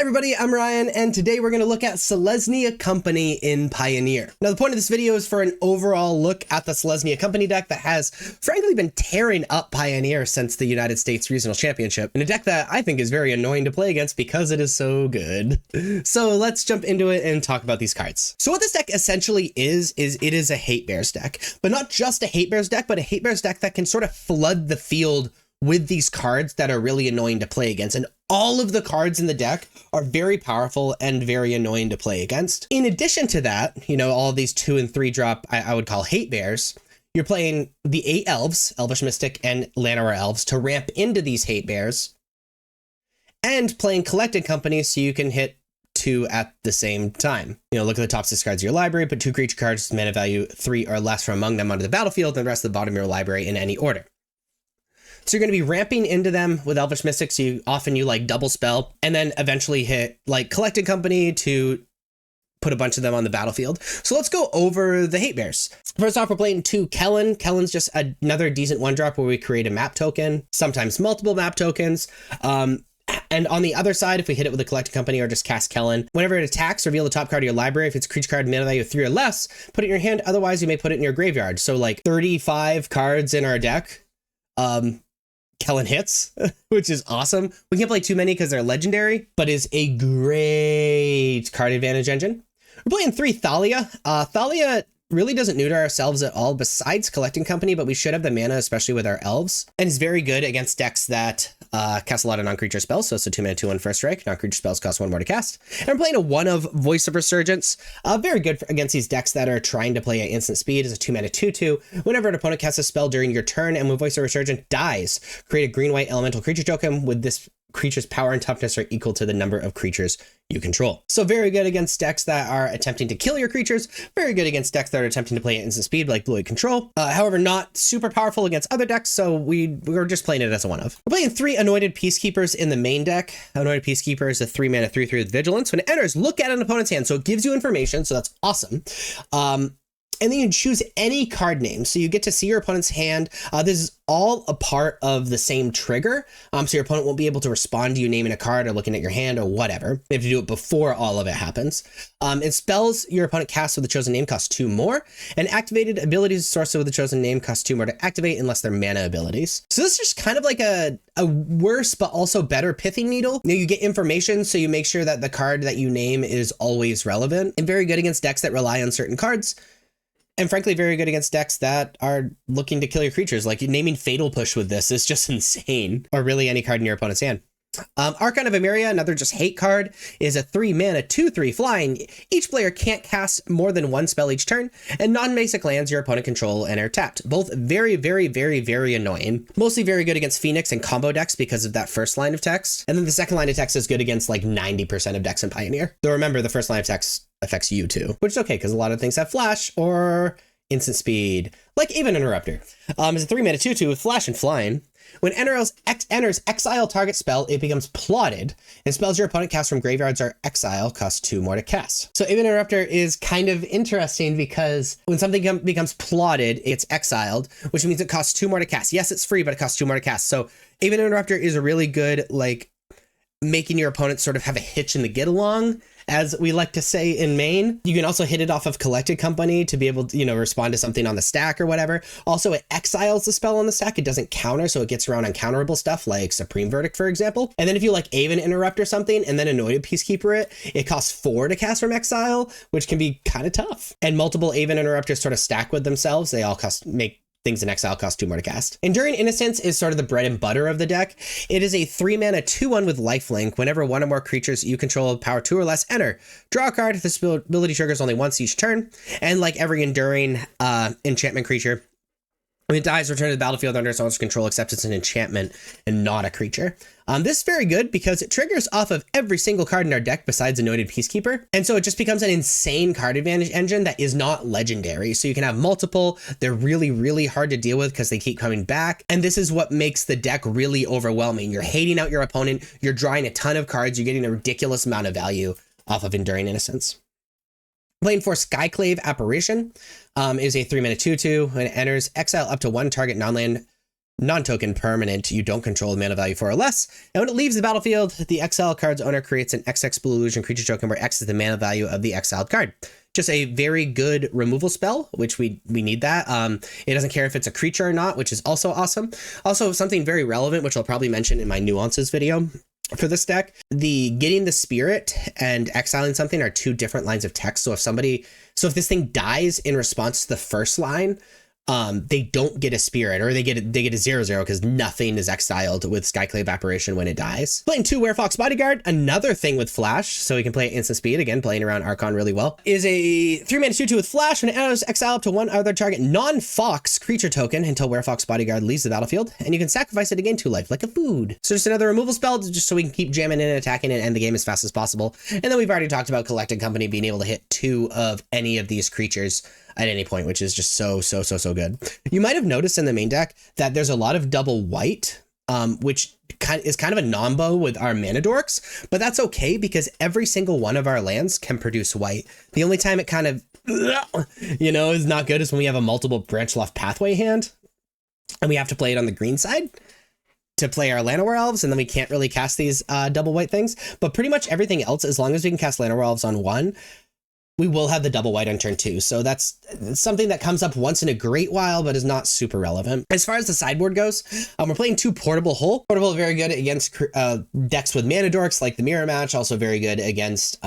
everybody, I'm Ryan, and today we're going to look at Selesnya Company in Pioneer. Now, the point of this video is for an overall look at the Selesnya Company deck that has, frankly, been tearing up Pioneer since the United States Regional Championship, and a deck that I think is very annoying to play against because it is so good. So let's jump into it and talk about these cards. So what this deck essentially is it is a Hate Bears deck, but not just a Hate Bears deck, but a Hate Bears deck that can sort of flood the field with these cards that are really annoying to play against. And all of the cards in the deck are very powerful and very annoying to play against. In addition to that, you know, all of these 2 and 3 drop, I would call Hate Bears. You're playing the 8 elves, Elvish Mystic and Llanowar elves, to ramp into these Hate Bears, and playing Collected Company so you can hit 2 at the same time. You know, look at the top 6 cards of your library, put 2 creature cards, mana value 3 or less from among them onto the battlefield, and the rest of the bottom of your library in any order. So you're going to be ramping into them with Elvish Mystic, so you like double spell, and then eventually hit like Collected Company to put a bunch of them on the battlefield. So let's go over the Hate Bears. First off, we're playing 2 Kellen. Kellen's just another decent 1-drop where we create a map token, sometimes multiple map tokens. And on the other side, if we hit it with a Collected Company or just cast Kellen, whenever it attacks, reveal the top card of your library. If it's a creature card, mana value 3 or less, put it in your hand. Otherwise, you may put it in your graveyard. So like 35 cards in our deck. Kellen hits, which is awesome. We can't play too many because they're legendary, but is a great card advantage engine. We're playing 3 Thalia. Thalia really doesn't neuter ourselves at all besides Collecting Company, but we should have the mana, especially with our elves. And is very good against decks that cast a lot of non-creature spells. So it's a 2-mana 2/1 first strike. Non-creature spells cost 1 more to cast. And we're playing a 1 of Voice of Resurgence. Very good against these decks that are trying to play at instant speed. Is a 2-mana 2/2. Whenever an opponent casts a spell during your turn and when Voice of Resurgence dies, create a green-white elemental creature token with this creature's power and toughness are equal to the number of creatures you control. So very good against decks that are attempting to kill your creatures, very good against decks that are attempting to play at instant speed like Blue-White Control. However, not super powerful against other decks, so we're just playing it as a 1 of. We're playing 3 Anointed Peacekeepers in the main deck. Anointed Peacekeeper is a 3-mana 3/3 with Vigilance. When it enters, look at an opponent's hand, so it gives you information, so that's awesome. And then you choose any card name. So you get to see your opponent's hand. This is all a part of the same trigger. So your opponent won't be able to respond to you naming a card or looking at your hand or whatever. They have to do it before all of it happens. And spells your opponent casts with the chosen name cost 2 more. And activated abilities sourced with the chosen name cost 2 more to activate unless they're mana abilities. So this is just kind of like a worse but also better pithing needle. You know, you get information, so you make sure that the card that you name is always relevant. And very good against decks that rely on certain cards. And frankly, very good against decks that are looking to kill your creatures. Like naming Fatal Push with this is just insane. Or really any card in your opponent's hand. Archon of Emeria, another just hate card, is a 3-mana 2/3 flying. Each player can't cast more than 1 spell each turn, and non-basic lands your opponent control and are tapped. Both very, very, very, very annoying. Mostly very good against Phoenix and combo decks because of that first line of text. And then the second line of text is good against like 90% of decks in Pioneer. Though remember, the first line of text affects you too, which is okay because a lot of things have flash or instant speed, like even Interrupter. It's a 3-mana 2/2 with flash and flying. When enters exile target spell, it becomes plotted, and spells your opponent casts from graveyards or exile cost 2 more to cast. So Aven Interrupter is kind of interesting because when something becomes plotted, it's exiled, which means it costs 2 more to cast. Yes, it's free, but it costs 2 more to cast. So Aven Interrupter is a really good, like, making your opponent sort of have a hitch in the get along, as we like to say in Maine. You can also hit it off of Collected Company to be able to, you know, respond to something on the stack or whatever. Also, it exiles the spell on the stack. It doesn't counter, so it gets around uncounterable stuff like Supreme Verdict, for example. And then if you like Aven Interrupt or something and then Anointed Peacekeeper it costs 4 to cast from exile, which can be kind of tough. And multiple Aven Interrupters sort of stack with themselves. They all make things in exile cost 2 more to cast. Enduring Innocence is sort of the bread and butter of the deck. It is a 3-mana 2/1 with lifelink. Whenever 1 or more creatures you control power 2 or less enter, draw a card. This ability triggers only once each turn. And like every enduring enchantment creature, when it dies, return to the battlefield under its owner's control, except it's an enchantment and not a creature. This is very good because it triggers off of every single card in our deck besides Anointed Peacekeeper. And so it just becomes an insane card advantage engine that is not legendary. So you can have multiple. They're really, really hard to deal with because they keep coming back. And this is what makes the deck really overwhelming. You're hating out your opponent. You're drawing a ton of cards. You're getting a ridiculous amount of value off of Enduring Innocence. Playing for Skyclave Apparition is a 3-mana 2/2. When it enters, exile up to 1 target non-land Non-token permanent, you don't control the mana value 4 or less. And when it leaves the battlefield, the exile card's owner creates an XX blue illusion creature token where X is the mana value of the exiled card. Just a very good removal spell, which we need that. It doesn't care if it's a creature or not, which is also awesome. Also, something very relevant, which I'll probably mention in my nuances video for this deck, the getting the spirit and exiling something are two different lines of text. So if this thing dies in response to the first line, they don't get a spirit, or they get a 0/0 because nothing is exiled with Skyclave Evaporation when it dies. Playing 2 Werefox Bodyguard, another thing with flash, so we can play at instant speed, again, playing around Archon really well, is a 3-mana 2/2 with flash. When it enters, exile up to one other target non-fox creature token until Werefox Bodyguard leaves the battlefield, and you can sacrifice it to gain 2 life like a food. So just another removal spell, just so we can keep jamming in and attacking and end the game as fast as possible. And then we've already talked about Collected Company being able to hit 2 of any of these creatures at any point, which is just so good. You might have noticed in the main deck that there's a lot of double white, which is kind of a nombo with our mana dorks, but that's okay because every single one of our lands can produce white. The only time it kind of, is not good is when we have a multiple branch left pathway hand and we have to play it on the green side to play our Llanowar Elves, and then we can't really cast these double white things. But pretty much everything else, as long as we can cast Llanowar Elves on 1, we will have the double white on turn 2. So that's something that comes up once in a great while, but is not super relevant. As far as the sideboard goes, we're playing 2 Portable Hull. Portable, very good against decks with mana dorks like the Mirror Match. Also very good against,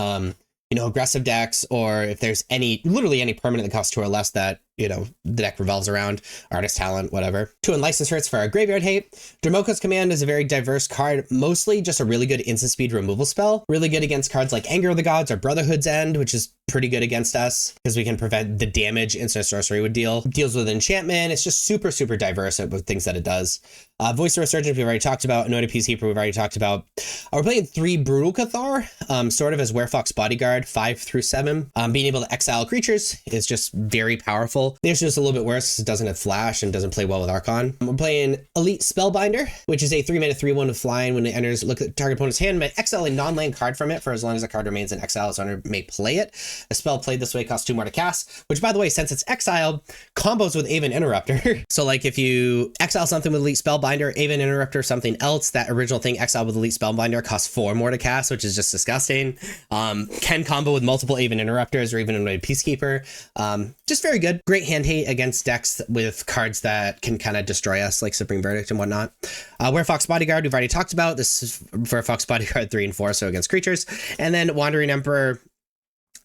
aggressive decks, or if there's literally any permanent that costs 2 or less that, the deck revolves around, Artist Talent, whatever. 2 Unlicensed Hurts for our Graveyard Hate. Dromoka's Command is a very diverse card, mostly just a really good instant speed removal spell. Really good against cards like Anger of the Gods or Brotherhood's End, which is pretty good against us because we can prevent the damage instant sorcery would deal. Deals with enchantment. It's just super diverse with things that it does. Voice of Resurgence we've already talked about. Anointed Peacekeeper we've already talked about. We're playing 3 Brutal Cathar, sort of as Werefox Bodyguard, 5 through 7. Being able to exile creatures is just very powerful. It's just a little bit worse because it doesn't have flash and doesn't play well with Archon. We're playing Elite Spellbinder, which is a 3-mana 3/1 with flying. When it enters, look at the target opponent's hand, may exile a non-land card from it for as long as the card remains in exile. Its owner may play it. A spell played this way costs 2 more to cast, which, by the way, since it's exiled, combos with Aven Interrupter. So like if you exile something with Elite Spellbinder, Aven Interrupter, something else, that original thing exiled with Elite Spellbinder costs 4 more to cast, which is just disgusting. Can combo with multiple Aven Interrupters or even Anointed Peacekeeper. Just very good. Great hand hate against decks with cards that can kind of destroy us, like Supreme Verdict and whatnot. Werefox Bodyguard, we've already talked about. This is Werefox Bodyguard 3 and 4, so against creatures. And then Wandering Emperor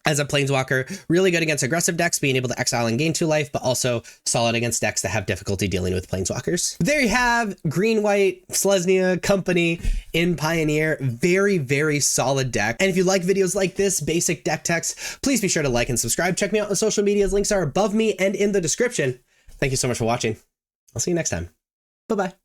as a Planeswalker, really good against aggressive decks, being able to exile and gain 2 life, but also solid against decks that have difficulty dealing with Planeswalkers. There you have green-white Selesnya Company in Pioneer. Very solid deck. And if you like videos like this, basic deck techs, please be sure to like and subscribe. Check me out on social medias. Links are above me and in the description. Thank you so much for watching. I'll see you next time. Bye-bye.